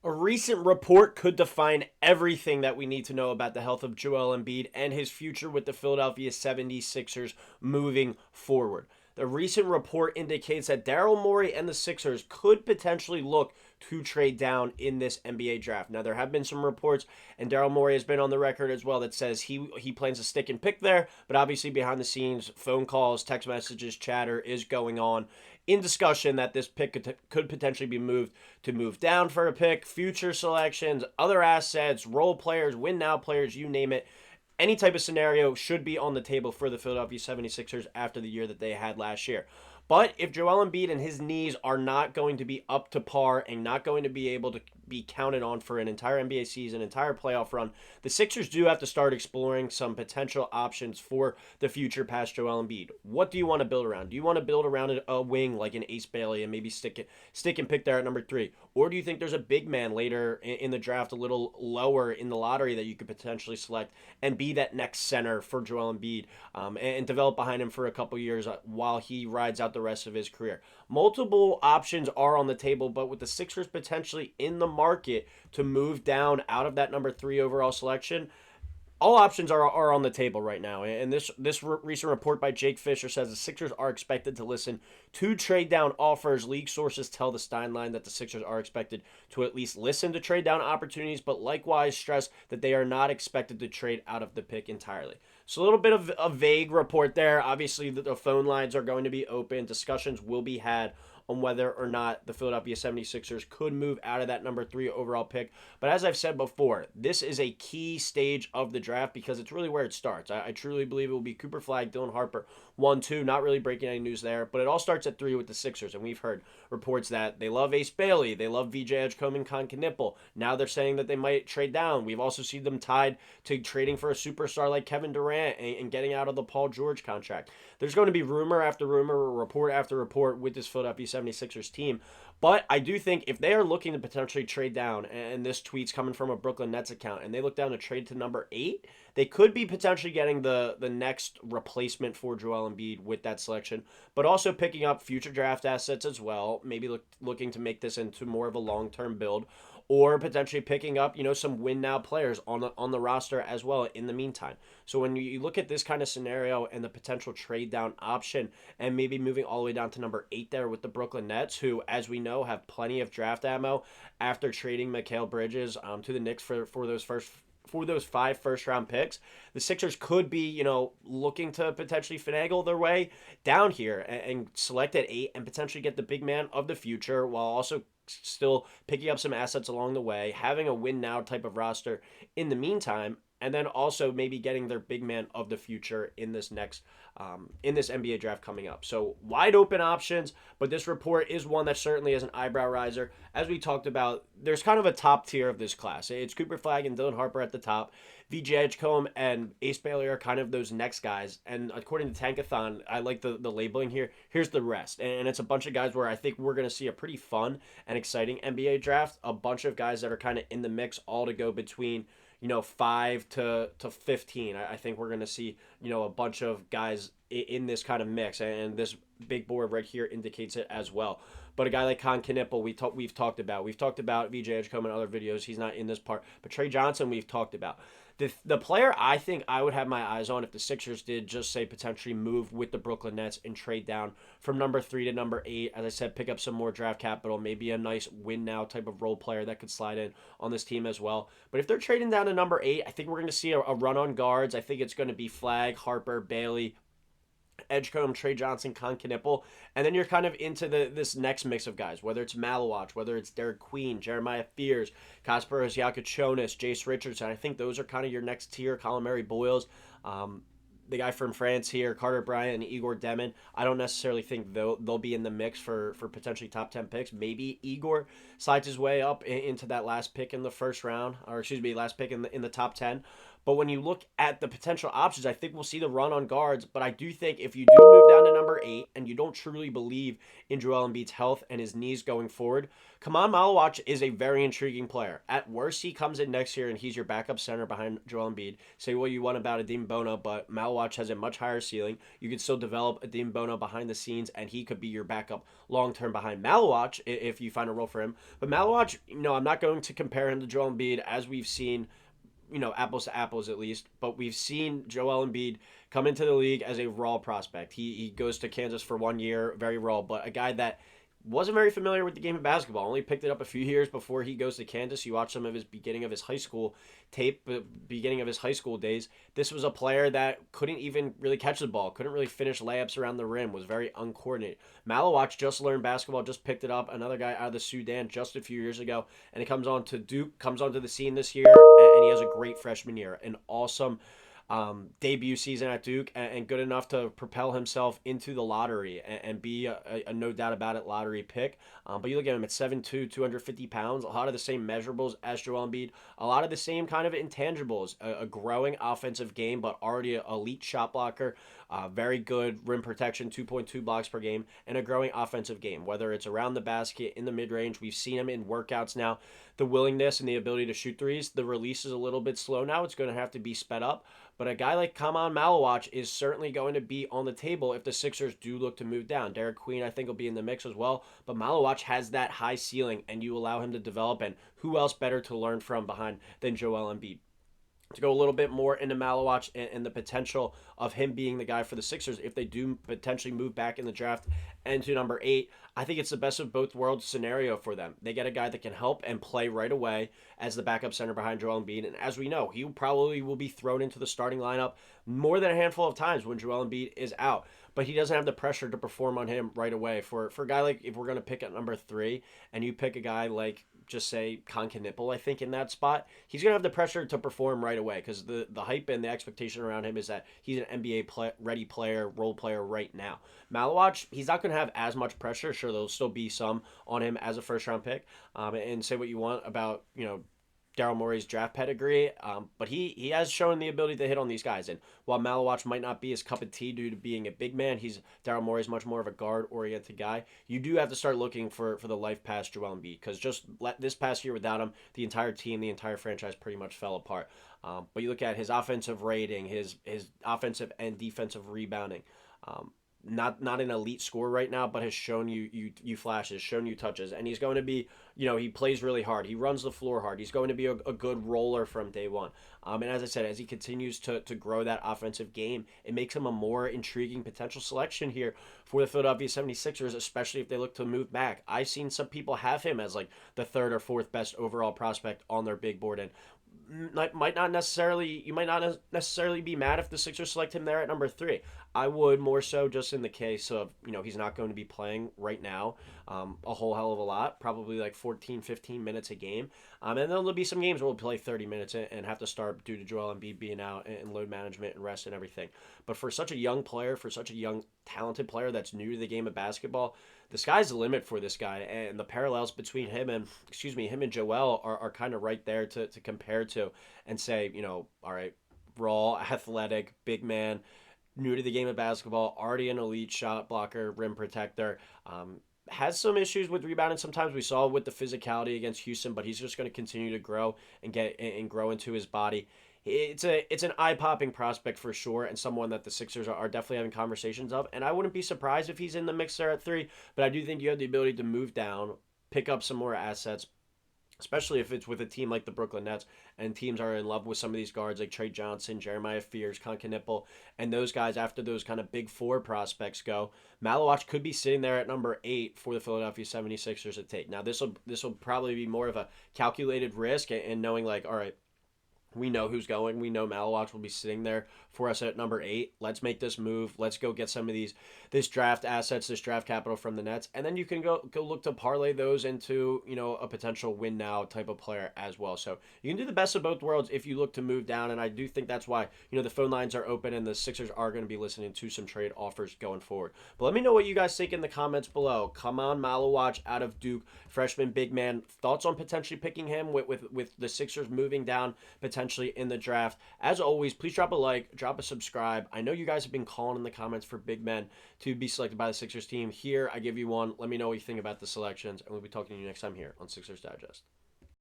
A recent report could define everything that we need to know about the health of Joel Embiid and his future with the Philadelphia 76ers moving forward. The recent report indicates that Daryl Morey and the Sixers could potentially look to trade down in this NBA draft. Now, there have been some reports, and Daryl Morey has been on the record as well, that says he plans to stick and pick there, but obviously behind the scenes, phone calls, text messages, chatter is going on in discussion that this pick could potentially be moved to move down for a pick, future selections, other assets, role players, win now players, you name it. Any type of scenario should be on the table for the Philadelphia 76ers after the year that they had last year. But if Joel Embiid and his knees are not going to be up to par and not going to be able to be counted on for an entire NBA season, entire playoff run, the Sixers do have to start exploring some potential options for the future past Joel Embiid. What do you want to build around? Do you want to build around a wing like an Ace Bailey and maybe stick and pick there at number 3? Or do you think there's a big man later in the draft, a little lower in the lottery, that you could potentially select and be that next center for Joel Embiid, and develop behind him for a couple years while he rides out the rest of his career? Multiple options are on the table, but with the Sixers potentially in the market to move down out of that number 3 overall selection, all options are on the table right now. And this recent report by Jake Fisher says the Sixers are expected to listen to trade down offers. League sources tell the Steinline that the Sixers are expected to at least listen to trade down opportunities, but likewise stress that they are not expected to trade out of the pick entirely. So a little bit of a vague report there. Obviously, the phone lines are going to be open. Discussions will be had on whether or not the Philadelphia 76ers could move out of that number 3 overall pick. But as I've said before, this is a key stage of the draft because it's really where it starts. I truly believe it will be Cooper Flag, Dylan Harper, 1, 2. Not really breaking any news there, but it all starts at 3 with the Sixers. And we've heard reports that they love Ace Bailey, they love VJ Edgecombe and Con Knipple. Now they're saying that they might trade down. We've also seen them tied to trading for a superstar like Kevin Durant and getting out of the Paul George contract. There's going to be rumor after rumor, report after report with this Philadelphia 76ers team. But I do think if they are looking to potentially trade down, and this tweet's coming from a Brooklyn Nets account, and they look down to trade to number 8, they could be potentially getting the next replacement for Joel Embiid with that selection, but also picking up future draft assets as well, maybe looking to make this into more of a long-term build, or potentially picking up, some win now players on the roster as well in the meantime. So when you look at this kind of scenario and the potential trade down option, and maybe moving all the way down to number 8 there with the Brooklyn Nets, who, as we know, have plenty of draft ammo after trading Mikal Bridges to the Knicks for those 5 first-round picks, the Sixers could be, looking to potentially finagle their way down here and select at 8 and potentially get the big man of the future while also still picking up some assets along the way, having a win-now type of roster in the meantime, and then also maybe getting their big man of the future in this NBA draft coming up. So wide open options, but this report is one that certainly is an eyebrow riser. As we talked about, there's kind of a top tier of this class. It's Cooper Flag and Dylan Harper at the top. VJ Edgecombe and Ace Bailey are kind of those next guys. And according to Tankathon, I like the labeling here. Here's the rest. And it's a bunch of guys where I think we're going to see a pretty fun and exciting NBA draft. A bunch of guys that are kind of in the mix, all to go between 5 to 15. I think we're going to see, a bunch of guys in this kind of mix, and this big board right here indicates it as well. But a guy like Con Knipple, we've talked about. We've talked about VJ Edgecombe in other videos. He's not in this part. But Trey Johnson, we've talked about. The player I think I would have my eyes on if the Sixers did just say potentially move with the Brooklyn Nets and trade down from number 3 to number 8. As I said, pick up some more draft capital, maybe a nice win now type of role player that could slide in on this team as well. But if they're trading down to number 8, I think we're going to see a run on guards. I think it's going to be Flag, Harper, Bailey, Edgecombe, Trey Johnson, Con Knipple, and then you're kind of into this next mix of guys, whether it's Maluach, whether it's Derek Queen, Jeremiah Fears, Kasparas Yakuchonis, Jace Richardson. I think those are kind of your next tier. Calamari Boyles, the guy from France here, Carter Bryant, and Igor Demin. I don't necessarily think they'll be in the mix for potentially top 10 picks. Maybe Igor slides his way up into that last pick in the first round, or excuse me, last pick in the top 10. But when you look at the potential options, I think we'll see the run on guards. But I do think if you do move down to number 8 and you don't truly believe in Joel Embiid's health and his knees going forward, Khaman Maluach is a very intriguing player. At worst, he comes in next year and he's your backup center behind Joel Embiid. Say what you want about Adem Bona, but Maluach has a much higher ceiling. You could still develop Adem Bona behind the scenes, and he could be your backup long-term behind Maluach if you find a role for him. But Maluach, I'm not going to compare him to Joel Embiid, as we've seen, apples to apples at least, but we've seen Joel Embiid come into the league as a raw prospect. He goes to Kansas for 1 year, very raw, but a guy that wasn't very familiar with the game of basketball. Only picked it up a few years before he goes to Kansas. You watch some of his beginning of his high school tape, beginning of his high school days. This was a player that couldn't even really catch the ball, couldn't really finish layups around the rim, was very uncoordinated. Maluach just learned basketball, just picked it up. Another guy out of the Sudan just a few years ago, and he comes on to Duke, comes onto the scene this year, and he has a great freshman year, an awesome debut season at Duke, and good enough to propel himself into the lottery and be a no doubt about it lottery pick. But you look at him at 7'2", 250 pounds, a lot of the same measurables as Joel Embiid, a lot of the same kind of intangibles, a growing offensive game, but already an elite shot blocker, very good rim protection, 2.2 blocks per game, and a growing offensive game, whether it's around the basket, in the mid-range. We've seen him in workouts now. The willingness and the ability to shoot threes. The release is a little bit slow now. It's going to have to be sped up. But a guy like Khaman Maluach is certainly going to be on the table if the Sixers do look to move down. Derek Queen, I think, will be in the mix as well. But Maluach has that high ceiling, and you allow him to develop. And who else better to learn from behind than Joel Embiid? To go a little bit more into Maluach and the potential of him being the guy for the Sixers if they do potentially move back in the draft and to number 8, I think it's the best of both worlds scenario for them. They get a guy that can help and play right away as the backup center behind Joel Embiid, and as we know, he probably will be thrown into the starting lineup more than a handful of times when Joel Embiid is out. But he doesn't have the pressure to perform on him right away. For a guy like, if we're going to pick at number 3, and you pick a guy like, just say Khaman, I think, in that spot, he's going to have the pressure to perform right away because the hype and the expectation around him is that he's an NBA ready player, role player right now. Maluach, he's not going to have as much pressure. Sure, there'll still be some on him as a first-round pick. And say what you want about, Daryl Morey's draft pedigree, but he has shown the ability to hit on these guys. And while Maluach might not be his cup of tea due to being a big man, Daryl Morey's much more of a guard-oriented guy. You do have to start looking for the life past Joel Embiid, because just this past year without him, the entire team, the entire franchise pretty much fell apart. But you look at his offensive rating, his offensive and defensive rebounding. Not an elite scorer right now, but has shown you flashes, shown you touches, and he's going to be, he plays really hard. He runs the floor hard. He's going to be a good roller from day one. And as I said, as he continues to grow that offensive game, it makes him a more intriguing potential selection here for the Philadelphia 76ers, especially if they look to move back. I've seen some people have him as like the 3rd or 4th best overall prospect on their big board, and you might not necessarily be mad if the Sixers select him there at number 3. I would more so just in the case of, he's not going to be playing right now a whole hell of a lot, probably like 14, 15 minutes a game. And then there'll be some games where we'll play 30 minutes and have to start due to Joel Embiid being out and load management and rest and everything. But for such a young player, for such a young, talented player that's new to the game of basketball, the sky's the limit for this guy, and the parallels between him and Joel are kind of right there to compare to and say, all right, raw, athletic, big man, new to the game of basketball, already an elite shot blocker, rim protector, has some issues with rebounding sometimes. We saw with the physicality against Houston, but he's just going to continue to grow and grow into his body. It's an eye-popping prospect for sure, and someone that the Sixers are definitely having conversations of. And I wouldn't be surprised if he's in the mix there at 3, but I do think you have the ability to move down, pick up some more assets, especially if it's with a team like the Brooklyn Nets, and teams are in love with some of these guards like Trey Johnson, Jeremiah Fears, Khaman, and those guys after those kind of big 4 prospects go. Maluach could be sitting there at number 8 for the Philadelphia 76ers to take. Now, this will probably be more of a calculated risk and knowing like, all right, we know who's going. We know Maluach will be sitting there for us at number 8. Let's make this move. Let's go get some of this draft assets, this draft capital from the Nets, and then you can go look to parlay those into a potential win now type of player as well. So you can do the best of both worlds if you look to move down, and I do think that's why the phone lines are open and the Sixers are going to be listening to some trade offers going forward. But let me know what you guys think in the comments below. Khaman Maluach out of Duke, freshman big man. Thoughts on potentially picking him with the Sixers moving down potentially potentially in the draft. As always, please drop a like, drop a subscribe. I know you guys have been calling in the comments for big men to be selected by the Sixers team. Here, I give you one. Let me know what you think about the selections, and we'll be talking to you next time here on Sixers Digest.